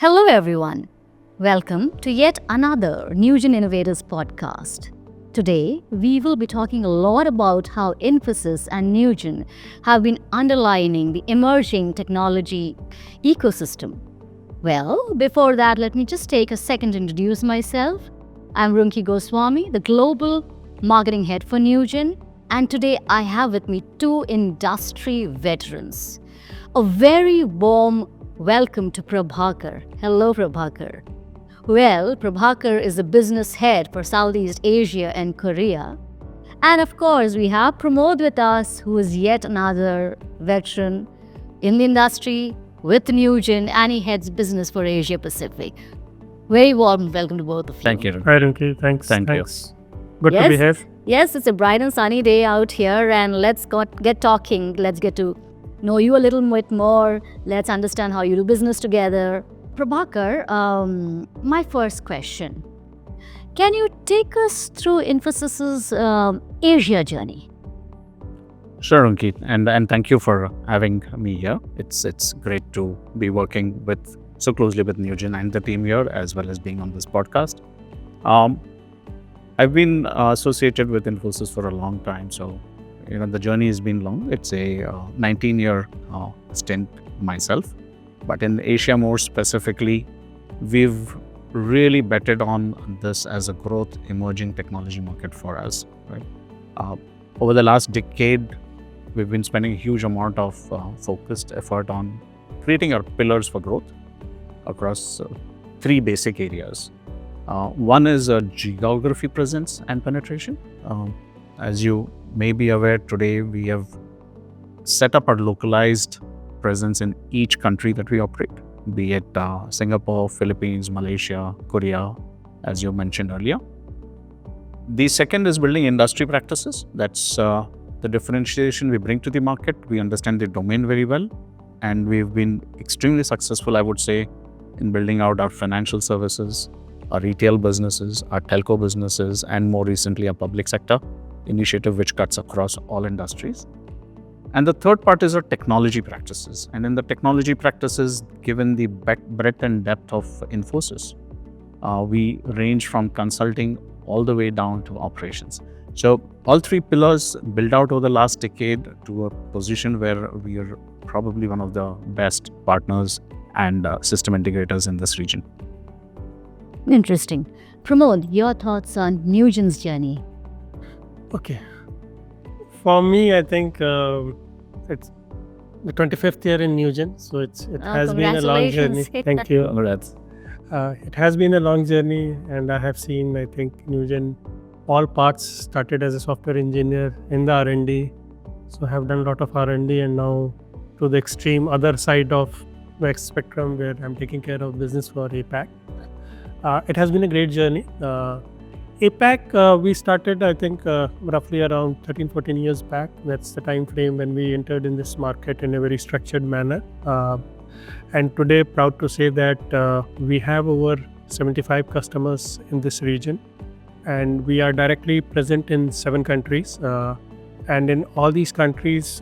Hello everyone. Welcome to yet another Newgen Innovators Podcast. Today, we will be talking a lot about how Infosys and Newgen have been underlining the emerging technology ecosystem. Well, before that, let me just take a second to introduce myself. I'm Runki Goswami, the Global Marketing Head for Newgen, and today I have with me two industry veterans. A very warm welcome to Prabhakar. Hello, Prabhakar. Well, Prabhakar is the business head for Southeast Asia and Korea. And of course, we have Pramod with us, who is yet another veteran in the industry with Newgen, and he heads business for Asia Pacific. Very warm welcome to both of you. Thank you. Hi, Runki. Thanks. Thank you. Good to be here. Yes, it's a bright and sunny day out here, and let's get talking. Let's get to know you a little bit more. Let's understand how you do business together. Prabhakar, my first question. Can you take us through Infosys' Asia journey? Sure, Runki, and thank you for having me here. It's great to be working so closely with Newgen and the team here, as well as being on this podcast. I've been associated with Infosys for a long time, so the journey has been long. It's a 19-year stint myself, but in Asia more specifically, we've really betted on this as a growth emerging technology market for us. Right? Over the last decade, we've been spending a huge amount of focused effort on creating our pillars for growth across three basic areas. One is geography presence and penetration. As you may be aware, today we have set up our localized presence in each country that we operate, be it Singapore, Philippines, Malaysia, Korea, as you mentioned earlier. The second is building industry practices. That's the differentiation we bring to the market. We understand the domain very well, and we've been extremely successful, I would say, in building out our financial services, our retail businesses, our telco businesses, and more recently, our public sector initiative, which cuts across all industries. And the third part is our technology practices. And in the technology practices, given the breadth and depth of Infosys, we range from consulting all the way down to operations. So all three pillars built out over the last decade to a position where we are probably one of the best partners and system integrators in this region. Interesting. Pramod, your thoughts on Newgen's journey? Okay. For me, I think it's the 25th year in Newgen, so it has been a long journey. Thank you. Congrats. It has been a long journey, and I have seen, I think, Newgen, all parts started as a software engineer in the R&D. So I have done a lot of R&D, and now to the extreme other side of the spectrum where I'm taking care of business for APAC. It has been a great journey. APAC, we started, I think, roughly around 13-14 years back. That's the time frame when we entered in this market in a very structured manner. And today, proud to say that we have over 75 customers in this region. And we are directly present in 7 countries. And in all these countries,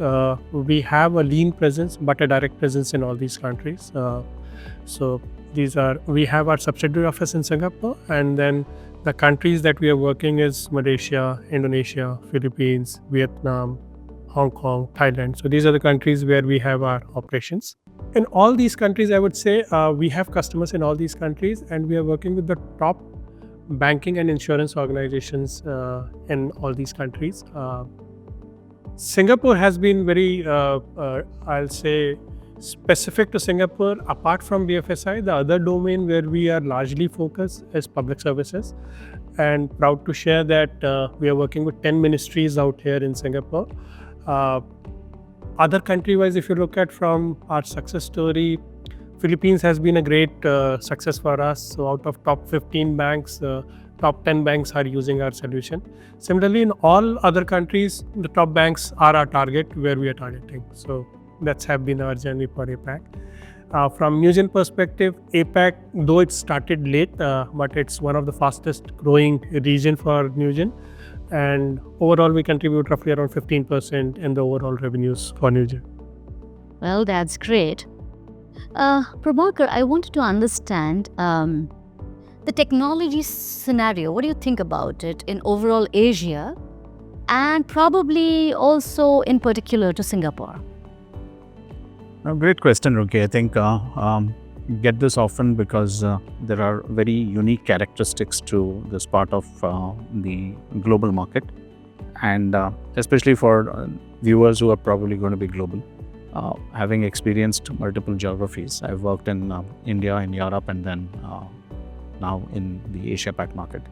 we have a lean presence, but a direct presence in all these countries. So we have our subsidiary office in Singapore, and then the countries that we are working is Malaysia, Indonesia, Philippines, Vietnam, Hong Kong, Thailand. So these are the countries where we have our operations. In all these countries, I would say we have customers in all these countries, and we are working with the top banking and insurance organizations in all these countries. Singapore has been very, I'll say, specific to Singapore. Apart from BFSI, the other domain where we are largely focused is public services, and proud to share that we are working with 10 ministries out here in Singapore. Other country-wise, if you look at from our success story, Philippines has been a great success for us. So out of top 15 banks, top 10 banks are using our solution. Similarly, in all other countries, the top banks are our target where we are targeting. So that's have been our journey for APAC. From Newgen perspective, APAC, though it started late, but it's one of the fastest growing region for Newgen. And overall, we contribute roughly around 15% in the overall revenues for Newgen. Well, that's great. Prabhakar, I wanted to understand the technology scenario. What do you think about it in overall Asia and probably also in particular to Singapore? Great question, Runki. I think get this often because there are very unique characteristics to this part of the global market, and especially for viewers who are probably going to be global. Having experienced multiple geographies, I've worked in India, in Europe, and then now in the Asia Pac market.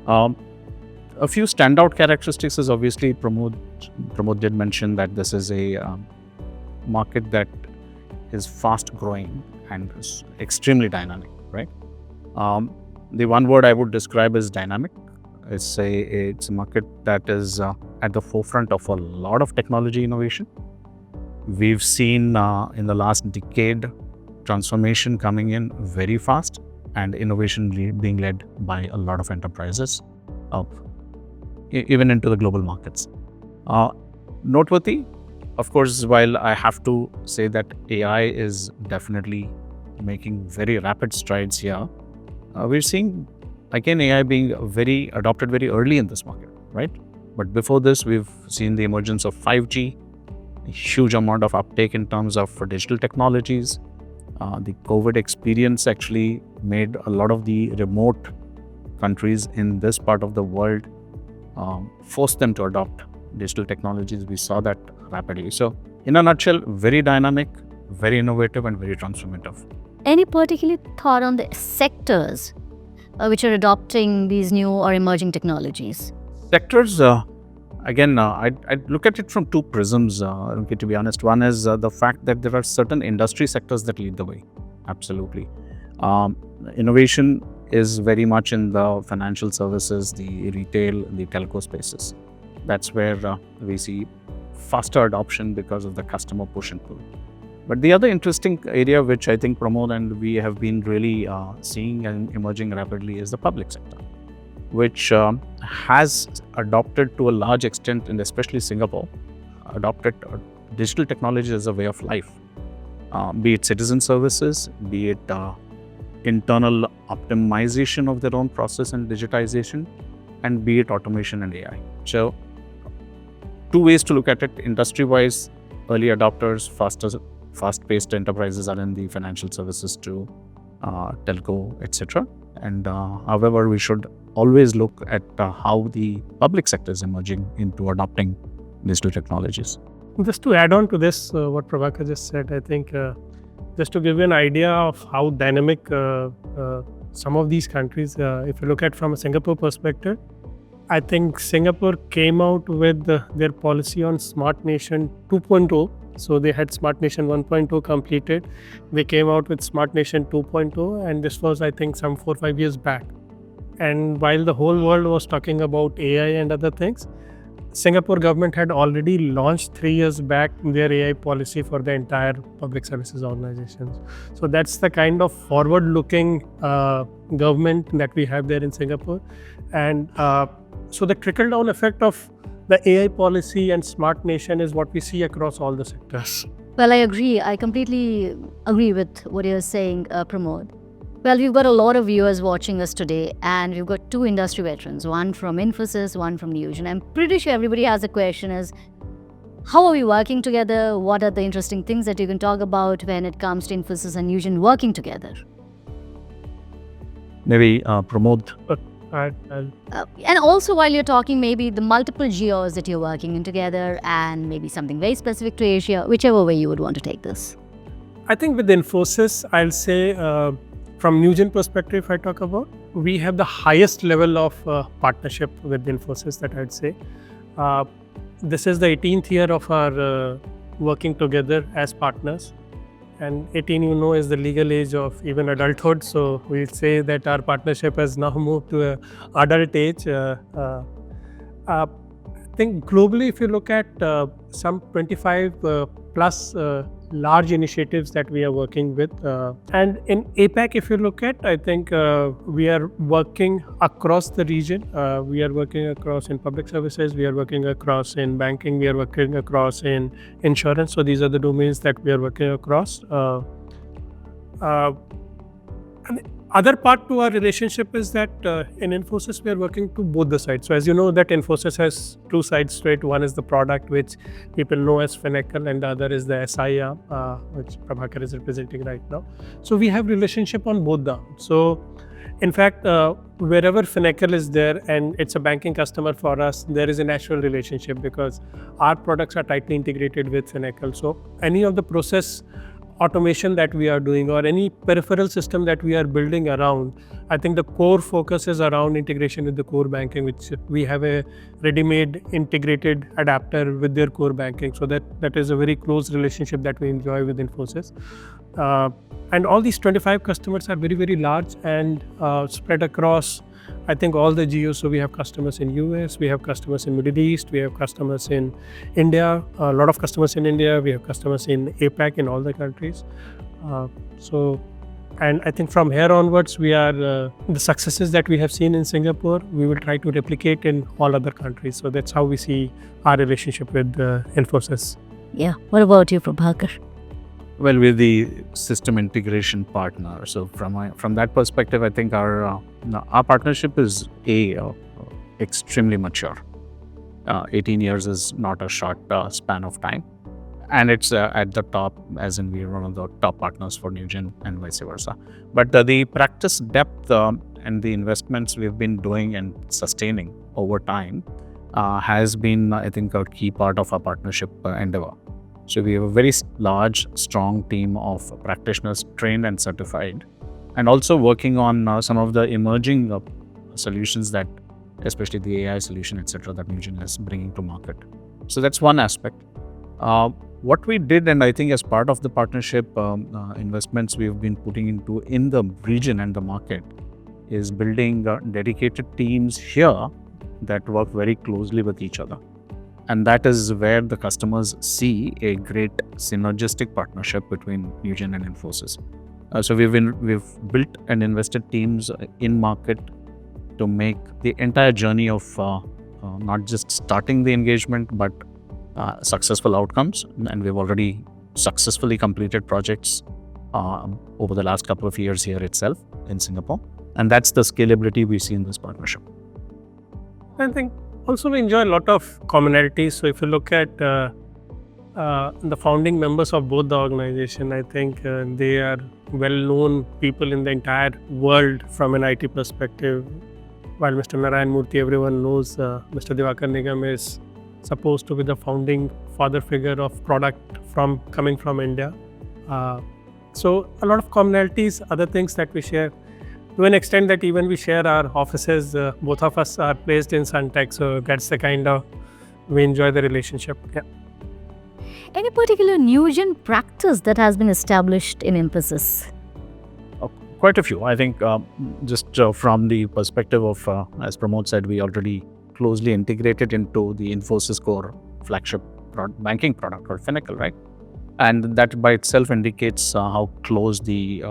A few standout characteristics is obviously Pramod did mention that this is a market that is fast growing and is extremely dynamic, right? The one word I would describe is dynamic. It's a market that is at the forefront of a lot of technology innovation. We've seen in the last decade transformation coming in very fast and innovation being led by a lot of enterprises, even into the global markets. Noteworthy, of course, while I have to say that AI is definitely making very rapid strides here, we're seeing again AI being adopted very early in this market, right? But before this, we've seen the emergence of 5G, a huge amount of uptake in terms of digital technologies. The COVID experience actually made a lot of the remote countries in this part of the world force them to adopt digital technologies. We saw that rapidly. So in a nutshell, very dynamic, very innovative, and very transformative. Any particular thought on the sectors which are adopting these new or emerging technologies? Sectors, again, I'd look at it from two prisms, Runki, to be honest. One is the fact that there are certain industry sectors that lead the way. Absolutely. Innovation is very much in the financial services, the retail, the telco spaces. That's where we see faster adoption because of the customer push and pull. But the other interesting area, which I think Pramod and we have been really seeing and emerging rapidly, is the public sector, which has adopted to a large extent, and especially Singapore, adopted digital technology as a way of life, be it citizen services, be it internal optimization of their own process and digitization, and be it automation and AI. So, two ways to look at it. Industry-wise, early adopters, fast-paced enterprises are in the financial services to telco, etc. And however, we should always look at how the public sector is emerging into adopting digital technologies. Just to add on to this, what Prabhakar just said, I think just to give you an idea of how dynamic some of these countries, if you look at from a Singapore perspective, I think Singapore came out with their policy on Smart Nation 2.0. So they had Smart Nation 1.0 completed. They came out with Smart Nation 2.0, and this was, I think, some 4 or 5 years back. And while the whole world was talking about AI and other things, Singapore government had already launched 3 years back their AI policy for the entire public services organizations. So that's the kind of forward-looking government that we have there in Singapore. And so the trickle-down effect of the AI policy and Smart Nation is what we see across all the sectors. Well, I agree. I completely agree with what you're saying, Pramod. Well, we've got a lot of viewers watching us today, and we've got two industry veterans, one from Infosys, one from Newgen. I'm pretty sure everybody has a question is, how are we working together? What are the interesting things that you can talk about when it comes to Infosys and Newgen working together? Maybe Pramod. And also while you're talking, maybe the multiple geos that you're working in together and maybe something very specific to Asia, whichever way you would want to take this. I think with Infosys, I'll say from Newgen perspective, if I talk about, we have the highest level of partnership with Infosys that I'd say. This is the 18th year of our working together as partners. And 18, is the legal age of even adulthood. So we'll say that our partnership has now moved to an adult age. I think globally, if you look at some 25 plus large initiatives that we are working with. And in APAC, if you look at, I think we are working across the region. We are working across in public services. We are working across in banking. We are working across in insurance. So these are the domains that we are working across. And the other part to our relationship is that in Infosys, we are working to both the sides. So as you know, that Infosys has two sides to it. One is the product, which people know as Finacle, and the other is the SIR, which Prabhakar is representing right now. So we have relationship on both the. So in fact, wherever Finacle is there and it's a banking customer for us, there is a natural relationship because our products are tightly integrated with Finacle. So any of the process automation that we are doing or any peripheral system that we are building around, I think the core focus is around integration with the core banking, which we have a ready-made integrated adapter with their core banking. So that is a very close relationship that we enjoy with Infosys. And all these 25 customers are very, very large and spread across, I think, all the geos. So we have customers in US, we have customers in Middle East, we have customers in India, a lot of customers in India, we have customers in APAC in all the countries. And I think from here onwards, we are the successes that we have seen in Singapore, we will try to replicate in all other countries. So that's how we see our relationship with Infosys. Yeah. What about you, Prabhakar? Well, we're the system integration partner. So from that perspective, I think our partnership is extremely mature. 18 years is not a short span of time. And it's at the top, as in we're one of the top partners for Newgen and vice versa. But the practice depth and the investments we've been doing and sustaining over time has been, I think, a key part of our partnership endeavor. So we have a very large, strong team of practitioners trained and certified, and also working on some of the emerging solutions that, especially the AI solution, etc., that Newgen is bringing to market. So that's one aspect. What we did, and I think as part of the partnership investments we've been putting into in the region and the market, is building dedicated teams here that work very closely with each other. And that is where the customers see a great synergistic partnership between Newgen and Infosys. So we've built and invested teams in market to make the entire journey of not just starting the engagement, but successful outcomes. And we've already successfully completed projects over the last couple of years here itself in Singapore. And that's the scalability we see in this partnership. I think also we enjoy a lot of commonalities. So if you look at the founding members of both the organization, I think they are well-known people in the entire world from an IT perspective. While Mr. Narayan Murthy, everyone knows, Mr. Diwakar Nigam is supposed to be the founding father figure of product coming from India. So a lot of commonalities, other things that we share. To an extent that even we share our offices, both of us are placed in Suntech, so that's the kind of, we enjoy the relationship. Yeah. Any particular Newgen practice that has been established in Infosys? Quite a few. I think just from the perspective of, as Pramod said, we already closely integrated into the Infosys core flagship banking product or Finacle, right? And that by itself indicates how close the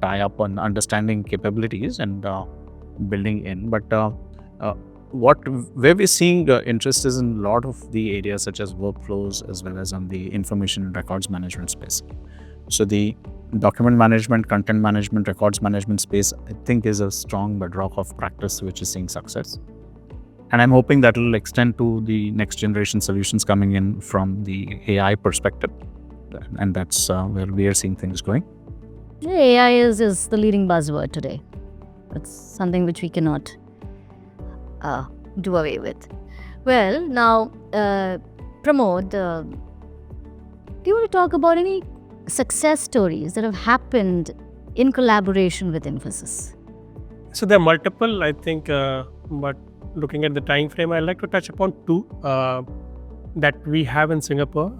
tie-up on understanding capabilities and building in. But where we're seeing interest is in a lot of the areas such as workflows as well as on the information and records management space. So the document management, content management, records management space, I think is a strong bedrock of practice which is seeing success. And I'm hoping that will extend to the next generation solutions coming in from the AI perspective. And that's where we are seeing things going. AI is the leading buzzword today. It's something which we cannot do away with. Well, now, Pramod, do you want to talk about any success stories that have happened in collaboration with Infosys? So there are multiple, I think, but looking at the time frame, I'd like to touch upon two that we have in Singapore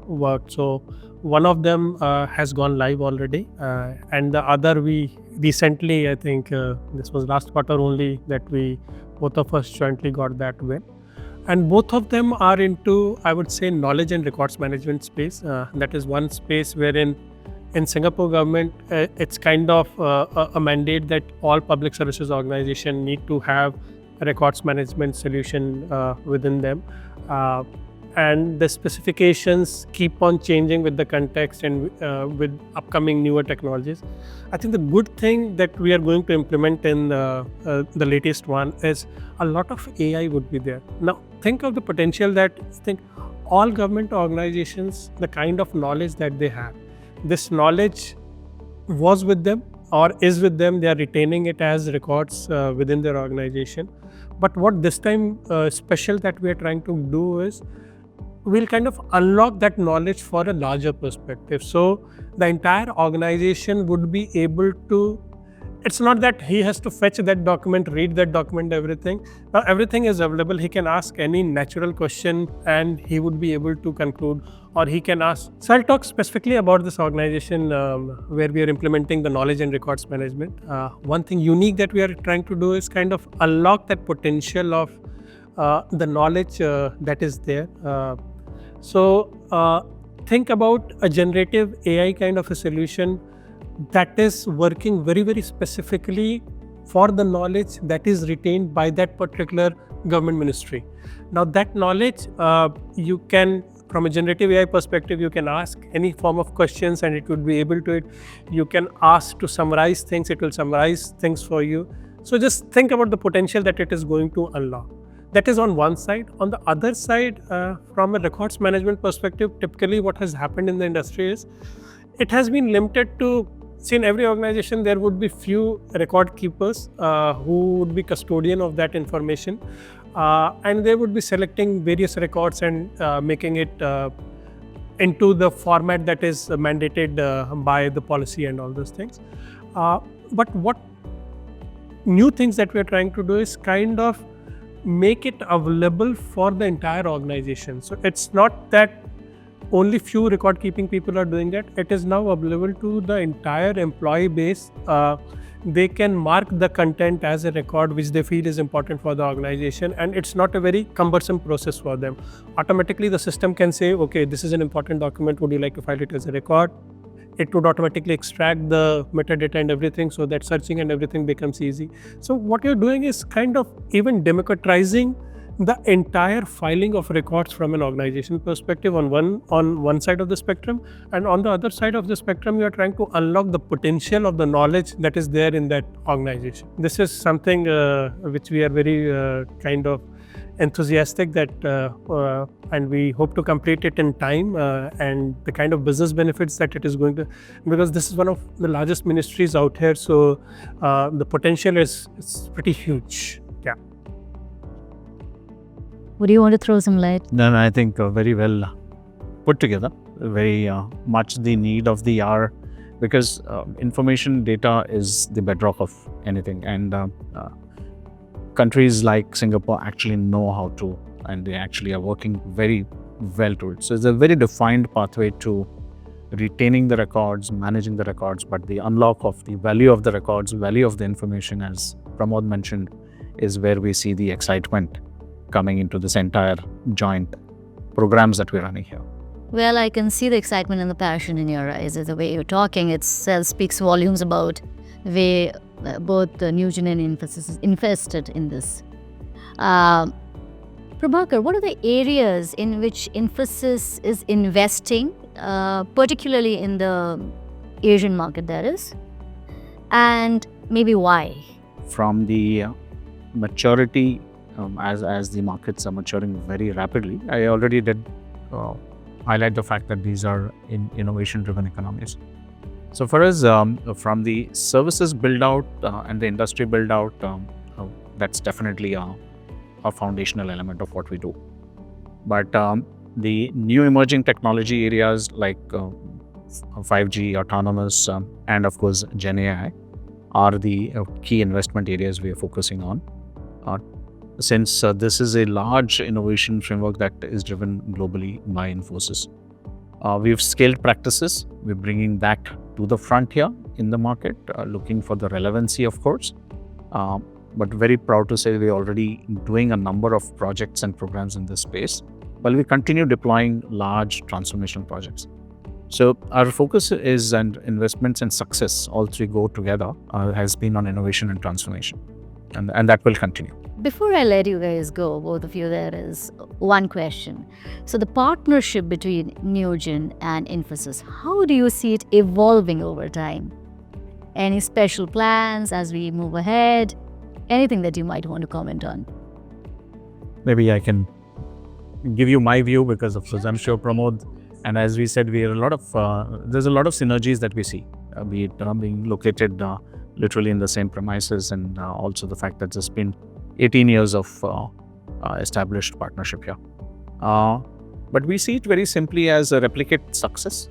worked. So one of them has gone live already, and the other we recently, I think this was last quarter only, that both of us jointly got that win. And both of them are into, I would say, knowledge and records management space. That is one space wherein in Singapore government, it's kind of a mandate that all public services organization need to have a records management solution within them. and the specifications keep on changing with the context and with upcoming newer technologies. I think the good thing that we are going to implement in the latest one is a lot of AI would be there. Now, think of the potential that all government organizations, the kind of knowledge that they have, this knowledge was with them or is with them, they are retaining it as records within their organization. But what this time special that we are trying to do is we'll kind of unlock that knowledge for a larger perspective. So the entire organization would be able to, it's not that he has to fetch that document, read that document, everything. Now everything is available. He can ask any natural question and he would be able to conclude, or he can ask. So I'll talk specifically about this organization where we are implementing the knowledge and records management. One thing unique that we are trying to do is kind of unlock that potential of the knowledge that is there. So think about a generative AI kind of a solution that is working very, very specifically for the knowledge that is retained by that particular government ministry. Now that knowledge, you can, from a generative AI perspective, you can ask any form of questions and it would be able to it. You can ask to summarize things, it will summarize things for you. So just think about the potential that it is going to unlock. That is on one side. On the other side, from a records management perspective, typically what has happened in the industry is it has been limited to, see, in every organization there would be few record keepers who would be custodian of that information, and they would be selecting various records and making it into the format that is mandated by the policy and all those things. But what new things that we are trying to do is kind of make it available for the entire organization. So it's not that only few record keeping people are doing that. It is now available to the entire employee base. They can mark the content as a record which they feel is important for the organization, and it's not a very cumbersome process for them. Automatically the system can say, okay, this is an important document, would you like to file it as a record? It would automatically extract the metadata and everything, so that searching and everything becomes easy. So what you're doing is kind of even democratizing the entire filing of records from an organization perspective on one side of the spectrum, and on the other side of the spectrum you are trying to unlock the potential of the knowledge that is there in that organization. This is something which we are very kind of enthusiastic that and we hope to complete it in time, and the kind of business benefits that it is going to, because this is one of the largest ministries out here, so the potential is pretty huge. Yeah. Would you want to throw some light? No, I think very well put together, very much the need of the hour, because information data is the bedrock of anything, and countries like Singapore actually know how to, and they actually are working very well to it. So it's a very defined pathway to retaining the records, managing the records, but the unlock of the value of the records, value of the information, as Pramod mentioned, is where we see the excitement coming into this entire joint programs that we're running here. Well, I can see the excitement and the passion in your eyes. The way you're talking, it speaks volumes about the way both Newgen and Infosys is invested in this. Prabhakar, what are the areas in which Infosys is investing, particularly in the Asian market, that is, and maybe why? From the maturity, as the markets are maturing very rapidly, I already did highlight the fact that these are innovation-driven economies. So for us, from the services build-out and the industry build-out, that's definitely a foundational element of what we do. But the new emerging technology areas like 5G, autonomous, and of course Gen AI are the key investment areas we are focusing on. Since this is a large innovation framework that is driven globally by Infosys. We've scaled practices. We're bringing that to the front here in the market, looking for the relevancy, of course. But very proud to say we're already doing a number of projects and programs in this space, while we continue deploying large transformational projects. So our focus is, and investments and success, all three go together, has been on innovation and transformation. And that will continue. before I let you guys go, both of you, there is one question. So the partnership between Newgen and Infosys, how do you see it evolving over time? Any special plans as we move ahead? Anything that you might want to comment on? Maybe I can give you my view because of course I'm sure Pramod, and as we said, we are there's a lot of synergies that we see, be it being located literally in the same premises, and also the fact that there's been 18 years of established partnership here. But we see it very simply as a replicate success.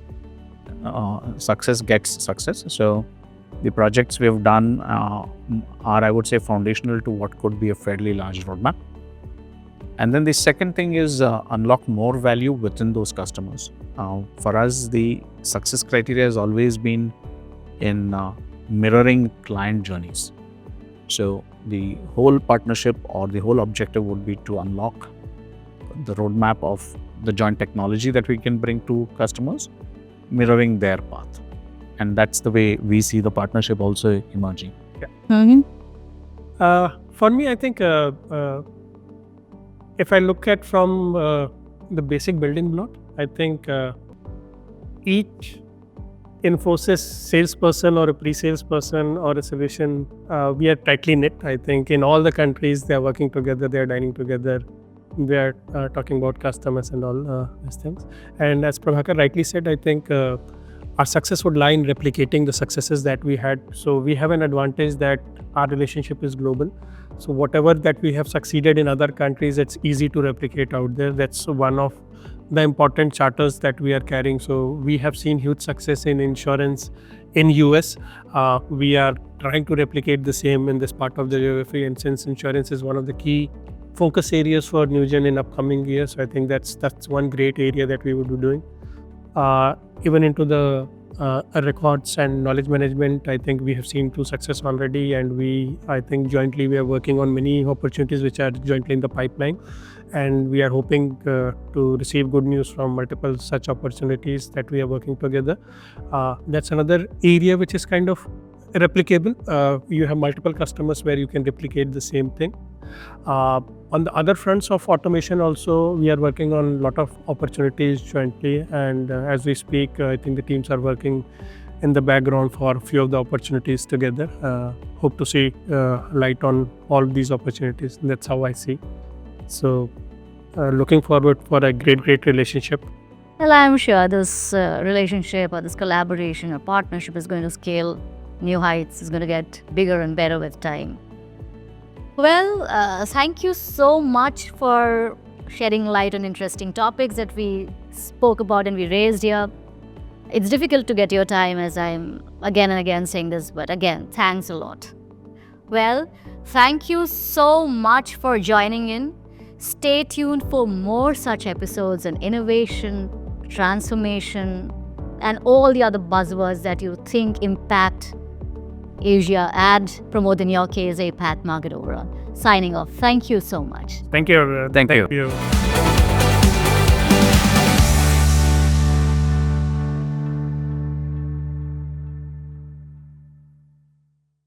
Success gets success. So the projects we have done are, I would say, foundational to what could be a fairly large roadmap. And then the second thing is unlock more value within those customers. For us, the success criteria has always been in mirroring client journeys. So the whole partnership or the whole objective would be to unlock the roadmap of the joint technology that we can bring to customers, mirroring their path. And that's the way we see the partnership also emerging. For me, I think if I look at from the basic building block, I think each Infosys salesperson or a pre-sales person or a solution, we are tightly knit. I think in all the countries, they are working together, they are dining together, we are talking about customers and all these things. And as Prabhakar rightly said, I think our success would lie in replicating the successes that we had. So we have an advantage that our relationship is global. So whatever that we have succeeded in other countries, it's easy to replicate out there. That's one of the important charters that we are carrying. So we have seen huge success in insurance in US. We are trying to replicate the same in this part of the geography. And since insurance is one of the key focus areas for Newgen in upcoming years, so I think that's one great area that we would be doing. Even into the records and knowledge management, I think we have seen true success already, and I think jointly we are working on many opportunities which are jointly in the pipeline, and we are hoping to receive good news from multiple such opportunities that we are working together. That's another area which is kind of replicable. You have multiple customers where you can replicate the same thing. On the other fronts of automation also, we are working on a lot of opportunities jointly, and as we speak, I think the teams are working in the background for a few of the opportunities together. Hope to see light on all these opportunities. That's how I see. So looking forward for a great relationship. Well, I'm sure this relationship or this collaboration or partnership is going to scale new heights, is going to get bigger and better with time. Well, thank you so much for shedding light on interesting topics that we spoke about and we raised here. It's difficult to get your time, as I'm again and again saying this, but again, thanks a lot. Well, thank you so much for joining in. Stay tuned for more such episodes on innovation, transformation, and all the other buzzwords that you think impact Asia and Pramod, in your case, APAC market overall. Signing off. Thank you so much. Thank you. Thank you.